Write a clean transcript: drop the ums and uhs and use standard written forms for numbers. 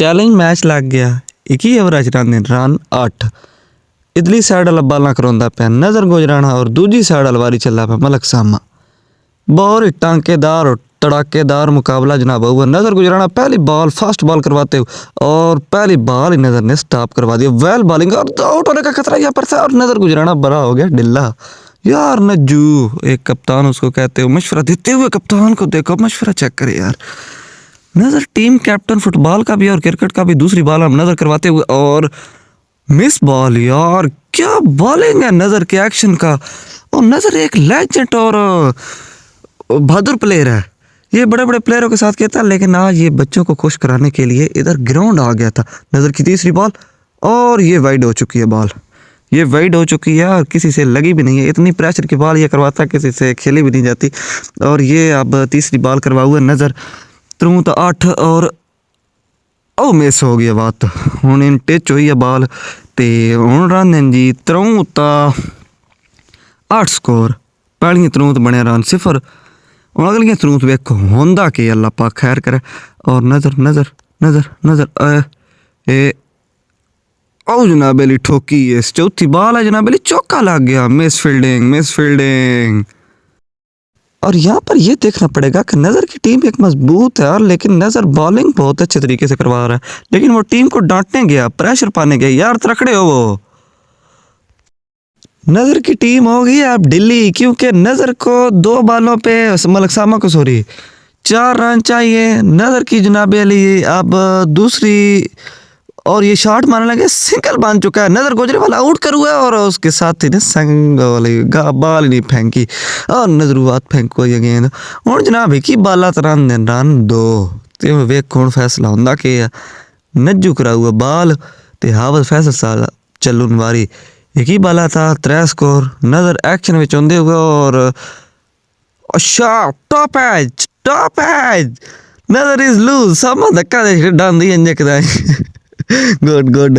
Challenge match लग गया। 21 over run 8। इधली side वाला बालां करवांदा पिया नज़र गुजराना और दूजी साइड वाल वारी चला पिया मलक सामा। बहुत ही टांकेदार और तड़ाकेदार मुकाबला जनाब हुआ। नज़र गुजराना पहली बॉल फास्ट बॉल करवाते हुए और पहली बॉल ही नज़र ने स्टॉप करवा दिया। वेल बॉलिंग और आउट होने का खतरा यहाँ पर था और नज़र गुजराना बड़ा हो गया ढिल्ला। यार नज्जू, एक कप्तान उसको कहते हुए मशवरा देते हुए, कप्तान को देखो मशवरा चेक करे यार। नज़र टीम कैप्टन फुटबॉल का भी और क्रिकेट का भी दूसरी बॉल हम नज़र करवाते हुए और मिस बॉल। यार क्या बॉलिंग है नज़र के एक्शन का। और नज़र एक लेजेंड और बहादुर प्लेयर है। ये बड़े बड़े प्लेयरों के साथ कहता है, लेकिन आज ये बच्चों को खुश कराने के लिए इधर ग्राउंड आ गया था। नज़र की तीसरी बॉल और ये वाइड हो चुकी है बॉल। ये वाइड हो चुकी है और किसी से लगी भी नहीं है। इतनी प्रेशर की बॉल ये करवाता किसी से खेली भी नहीं जाती। और ये अब तीसरी बॉल करवा हुआ नज़र 8 और ਉਹ ਮਿਸ ਹੋ ਗਿਆ ਬਾਤ। ਹੁਣ ਇਨ ਟਿਚ ਹੋਈ ਆ ਬਾਲ ਤੇ ਹੁਣ ਰਨ हैं जी 8 ਸਕੋਰ। ਪਹਿਲੀਆਂ 63 ਬਣਿਆ ਰਨ 0। ਹੁਣ ਅਗਲੀਆਂ 63 ਵੇਖੋ ਹੁੰਦਾ ਕਿ ਅੱਲਾ ਪਾਕ ਖੈਰ ਕਰੇ। और नज़र नज़र नज़र नज़र ए ओ जनाब अली ठोकी है। चौथी बॉल है जनाब अली, चौका लग गया। Miss fielding. और यहाँ पर ये देखना पड़ेगा कि नज़र की टीम एक मजबूत है और लेकिन नज़र बॉलिंग बहुत अच्छे तरीके से करवा रहा है, लेकिन वो टीम को डांटने गया, प्रेशर पाने गया। यार तकड़े हो वो। नज़र की टीम हो गई अब ढिल्ली, क्योंकि नज़र को 2 बॉलों पे मलक सामा को 4 रन चाहिए। नज़र की जनाब अली अब दूसरी और ये शॉट मारने लगे, सिंगल बन चुका है। नज़र गुजरे वाला आउट कर हुआ और उसके साथ ही ने संग वाली बाल नहीं फेंकी और नज़र बात फेंको ये गेंद। हूँ जनाब की बाला रन 2 ते वेख हूँ फैसला होंदा कि नज्जू करा हुआ बाल ते हावज फैसल साल चलून वारी। एक ही बाला था 3 स्कोर। नज़र एक्शन में आंदे हुए और टॉप एज नज़र इज लूज। सामा धक्का दे डांदी गुड